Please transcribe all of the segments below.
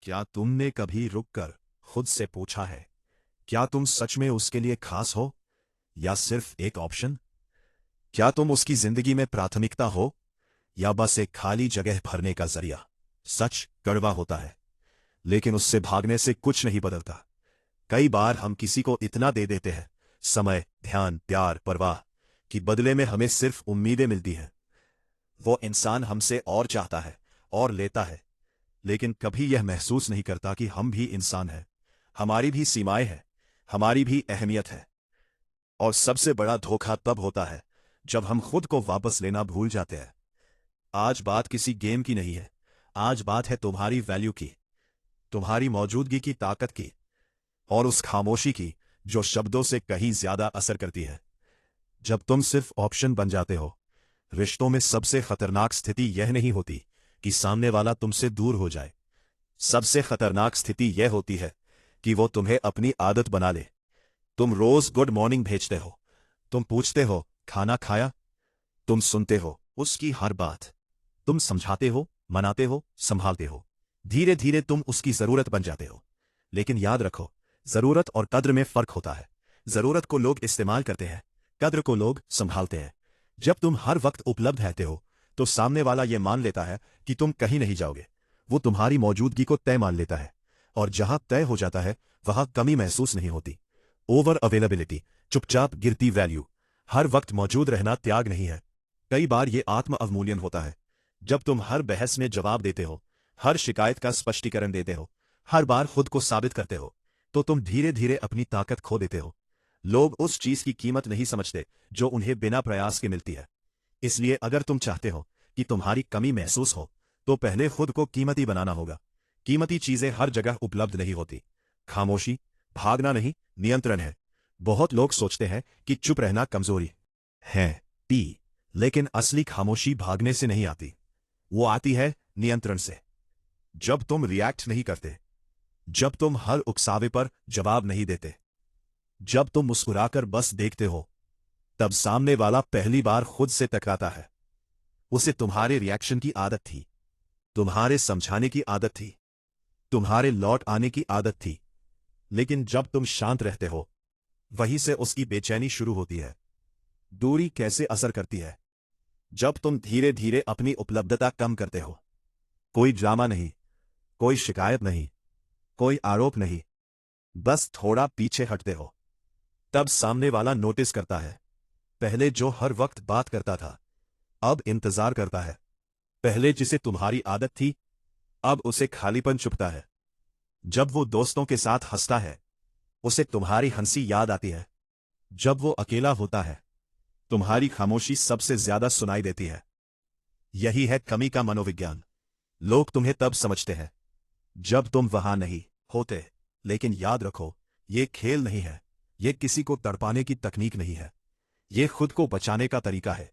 क्या तुमने कभी रुककर खुद से पूछा है, क्या तुम सच में उसके लिए खास हो या सिर्फ एक ऑप्शन? क्या तुम उसकी जिंदगी में प्राथमिकता हो या बस एक खाली जगह भरने का जरिया? सच कड़वा होता है, लेकिन उससे भागने से कुछ नहीं बदलता। कई बार हम किसी को इतना दे देते हैं, समय, ध्यान, प्यार, परवाह, कि बदले में हमें सिर्फ उम्मीदें मिलती हैं। वो इंसान हमसे और चाहता है और लेता है, लेकिन कभी यह महसूस नहीं करता कि हम भी इंसान हैं, हमारी भी सीमाएं हैं, हमारी भी अहमियत है। और सबसे बड़ा धोखा तब होता है जब हम खुद को वापस लेना भूल जाते हैं। आज बात किसी गेम की नहीं है, आज बात है तुम्हारी वैल्यू की, तुम्हारी मौजूदगी की ताकत की, और उस खामोशी की जो शब्दों से कहीं ज्यादा असर करती है। जब तुम सिर्फ ऑप्शन बन जाते हो, रिश्तों में सबसे खतरनाक स्थिति यह नहीं होती कि सामने वाला तुमसे दूर हो जाए। सबसे खतरनाक स्थिति यह होती है कि वो तुम्हें अपनी आदत बना ले। तुम रोज गुड मॉर्निंग भेजते हो, तुम पूछते हो खाना खाया, तुम सुनते हो उसकी हर बात, तुम समझाते हो, मनाते हो, संभालते हो। धीरे धीरे तुम उसकी जरूरत बन जाते हो। लेकिन याद रखो, जरूरत और कद्र में फर्क होता है। जरूरत को लोग इस्तेमाल करते हैं, कद्र को लोग संभालते हैं। जब तुम हर वक्त उपलब्ध रहते हो तो सामने वाला यह मान लेता है कि तुम कहीं नहीं जाओगे। वो तुम्हारी मौजूदगी को तय मान लेता है, और जहां तय हो जाता है वहां कमी महसूस नहीं होती। ओवर अवेलेबिलिटी, चुपचाप गिरती वैल्यू। हर वक्त मौजूद रहना त्याग नहीं है, कई बार ये आत्म अवमूल्यन होता है। जब तुम हर बहस में जवाब देते हो, हर शिकायत का स्पष्टीकरण देते हो, हर बार खुद को साबित करते हो, तो तुम धीरे धीरे अपनी ताकत खो देते हो। लोग उस चीज की कीमत नहीं समझते जो उन्हें बिना प्रयास के मिलती है। इसलिए अगर तुम चाहते हो कि तुम्हारी कमी महसूस हो, तो पहले खुद को कीमती बनाना होगा। कीमती चीजें हर जगह उपलब्ध नहीं होती। खामोशी भागना नहीं, नियंत्रण है। बहुत लोग सोचते हैं कि चुप रहना कमजोरी है, लेकिन असली खामोशी भागने से नहीं आती, वो आती है नियंत्रण से। जब तुम रिएक्ट नहीं करते, जब तुम हर उकसावे पर जवाब नहीं देते, जब तुम मुस्कुराकर बस देखते हो, तब सामने वाला पहली बार खुद से टकराता है। उसे तुम्हारे रिएक्शन की आदत थी, तुम्हारे समझाने की आदत थी, तुम्हारे लौट आने की आदत थी। लेकिन जब तुम शांत रहते हो, वहीं से उसकी बेचैनी शुरू होती है। दूरी कैसे असर करती है? जब तुम धीरे धीरे अपनी उपलब्धता कम करते हो, कोई ड्रामा नहीं, कोई शिकायत नहीं, कोई आरोप नहीं, बस थोड़ा पीछे हटते हो, तब सामने वाला नोटिस करता है। पहले जो हर वक्त बात करता था, अब इंतजार करता है। पहले जिसे तुम्हारी आदत थी, अब उसे खालीपन चुभता है। जब वो दोस्तों के साथ हंसता है, उसे तुम्हारी हंसी याद आती है। जब वो अकेला होता है, तुम्हारी खामोशी सबसे ज्यादा सुनाई देती है। यही है कमी का मनोविज्ञान। लोग तुम्हें तब समझते हैं जब तुम वहां नहीं होते। लेकिन याद रखो, ये खेल नहीं है, ये किसी को तड़पाने की तकनीक नहीं है, ये खुद को बचाने का तरीका है।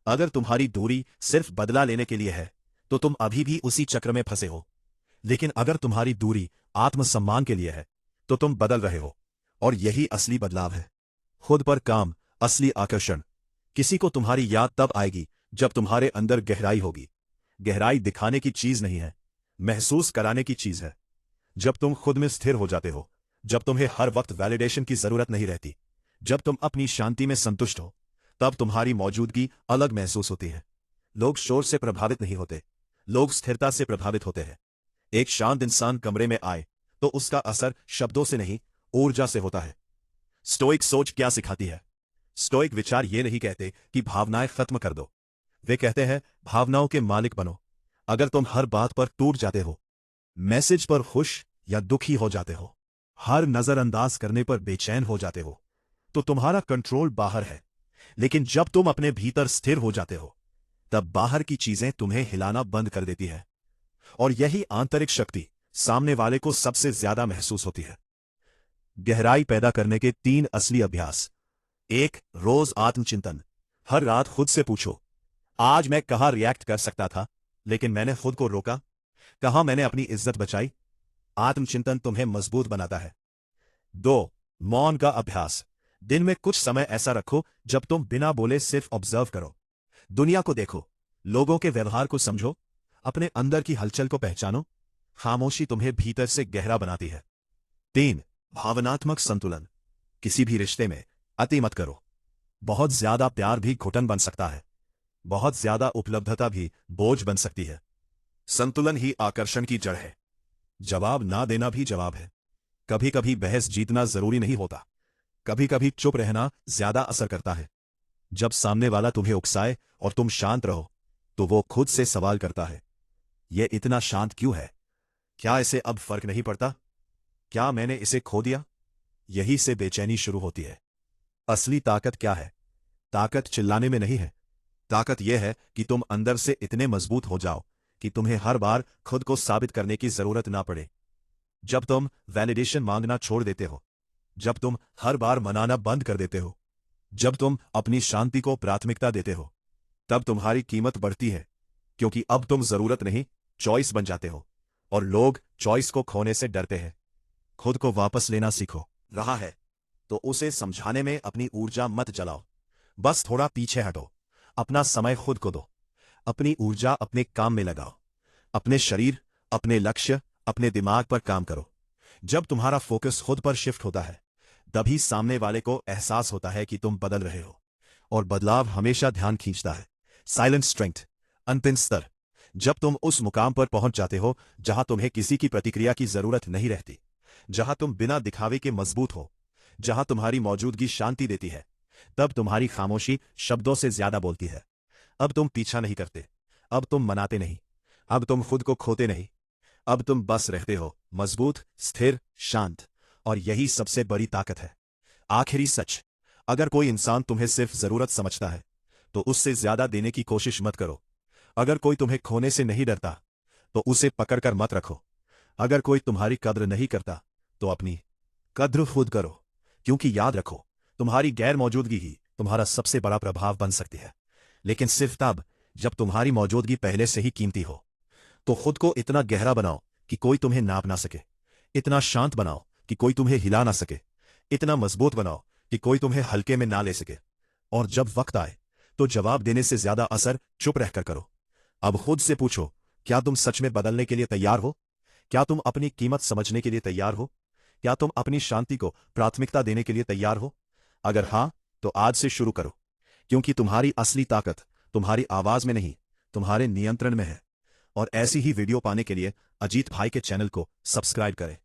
अगर तुम्हारी दूरी सिर्फ बदला लेने के लिए है, तो तुम अभी भी उसी चक्र में फंसे हो। लेकिन अगर तुम्हारी दूरी आत्मसम्मान के लिए है, तो तुम बदल रहे हो, और यही असली बदलाव है। खुद पर काम, असली आकर्षण। किसी को तुम्हारी याद तब आएगी जब तुम्हारे अंदर गहराई होगी। गहराई दिखाने की चीज नहीं है, महसूस कराने की चीज है। जब तुम खुद में स्थिर हो जाते हो, जब तुम्हें हर वक्त वैलिडेशन की जरूरत नहीं रहती, जब तुम अपनी शांति में संतुष्ट हो, तब तुम्हारी मौजूदगी अलग महसूस होती है। लोग शोर से प्रभावित नहीं होते, लोग स्थिरता से प्रभावित होते हैं। एक शांत इंसान कमरे में आए तो उसका असर शब्दों से नहीं, ऊर्जा से होता है। स्टोइक सोच क्या सिखाती है? स्टोइक विचार ये नहीं कहते कि भावनाएं खत्म कर दो, वे कहते हैं भावनाओं के मालिक बनो। अगर तुम हर बात पर टूट जाते हो, मैसेज पर खुश या दुखी हो जाते हो, हर नजरअंदाज करने पर बेचैन हो जाते हो, तो तुम्हारा कंट्रोल बाहर है। लेकिन जब तुम अपने भीतर स्थिर हो जाते हो, तब बाहर की चीजें तुम्हें हिलाना बंद कर देती है। और यही आंतरिक शक्ति सामने वाले को सबसे ज्यादा महसूस होती है। गहराई पैदा करने के 3 असली अभ्यास। 1, रोज आत्मचिंतन। हर रात खुद से पूछो, आज मैं कहां रिएक्ट कर सकता था लेकिन मैंने खुद को रोका? कहां मैंने अपनी इज्जत बचाई? आत्मचिंतन तुम्हें मजबूत बनाता है। 2, मौन का अभ्यास। दिन में कुछ समय ऐसा रखो जब तुम बिना बोले सिर्फ ऑब्जर्व करो। दुनिया को देखो, लोगों के व्यवहार को समझो, अपने अंदर की हलचल को पहचानो। खामोशी तुम्हें भीतर से गहरा बनाती है। 3. भावनात्मक संतुलन। किसी भी रिश्ते में अति मत करो। बहुत ज्यादा प्यार भी घुटन बन सकता है। बहुत ज्यादा उपलब्धता भी बोझ बन सकती है। संतुलन ही आकर्षण की जड़ है। जवाब ना देना भी जवाब है। कभी कभी बहस जीतना जरूरी नहीं होता। कभी कभी चुप रहना ज्यादा असर करता है। जब सामने वाला तुम्हें उकसाए और तुम शांत रहो, तो वो खुद से सवाल करता है, ये इतना शांत क्यों है? क्या इसे अब फर्क नहीं पड़ता? क्या मैंने इसे खो दिया? यही से बेचैनी शुरू होती है। असली ताकत क्या है? ताकत चिल्लाने में नहीं है। ताकत यह है कि तुम अंदर से इतने मजबूत हो जाओ कि तुम्हें हर बार खुद को साबित करने की जरूरत ना पड़े। जब तुम वैलिडेशन मांगना छोड़ देते हो, जब तुम हर बार मनाना बंद कर देते हो, जब तुम अपनी शांति को प्राथमिकता देते हो, तब तुम्हारी कीमत बढ़ती है। क्योंकि अब तुम जरूरत नहीं, चॉइस बन जाते हो। और लोग चॉइस को खोने से डरते हैं। खुद को वापस लेना सीखो। रहा है तो उसे समझाने में अपनी ऊर्जा मत जलाओ। बस थोड़ा पीछे हटो। अपना समय खुद को दो। अपनी ऊर्जा अपने काम में लगाओ। अपने शरीर, अपने लक्ष्य, अपने दिमाग पर काम करो। जब तुम्हारा फोकस खुद पर शिफ्ट होता है, तभी सामने वाले को एहसास होता है कि तुम बदल रहे हो। और बदलाव हमेशा ध्यान खींचता है। Silent strength. अंतिम स्तर। जब तुम उस मुकाम पर पहुंच जाते हो जहां तुम्हें किसी की प्रतिक्रिया की जरूरत नहीं रहती, जहां तुम बिना दिखावे के मजबूत हो, जहां तुम्हारी मौजूदगी शांति देती है, तब तुम्हारी खामोशी शब्दों से ज्यादा बोलती है। अब तुम पीछा नहीं करते। अब तुम मनाते नहीं। अब तुम खुद को खोते नहीं। अब तुम बस रहते हो, मजबूत, स्थिर, शांत। और यही सबसे बड़ी ताकत है। आखिरी सच। अगर कोई इंसान तुम्हें सिर्फ जरूरत समझता है, तो उससे ज्यादा देने की कोशिश मत करो। अगर कोई तुम्हें खोने से नहीं डरता, तो उसे पकड़कर मत रखो। अगर कोई तुम्हारी कद्र नहीं करता, तो अपनी कद्र खुद करो। क्योंकि याद रखो, तुम्हारी गैर मौजूदगी ही तुम्हारा सबसे बड़ा प्रभाव बन सकती है। लेकिन सिर्फ तब जब तुम्हारी मौजूदगी पहले से ही कीमती हो। तो खुद को इतना गहरा बनाओ कि कोई तुम्हें नाप ना सके। इतना शांत बनाओ कि कोई तुम्हें हिला ना सके। इतना मजबूत बनाओ कि कोई तुम्हें हल्के में ना ले सके। और जब वक्त आए, तो जवाब देने से ज्यादा असर चुप रहकर करो। अब खुद से पूछो, क्या तुम सच में बदलने के लिए तैयार हो? क्या तुम अपनी कीमत समझने के लिए तैयार हो? क्या तुम अपनी शांति को प्राथमिकता देने के लिए तैयार हो? अगर हां, तो आज से शुरू करो। क्योंकि तुम्हारी असली ताकत तुम्हारी आवाज में नहीं, तुम्हारे नियंत्रण में है। और ऐसी ही वीडियो पाने के लिए अजीत भाई के चैनल को सब्सक्राइब करें।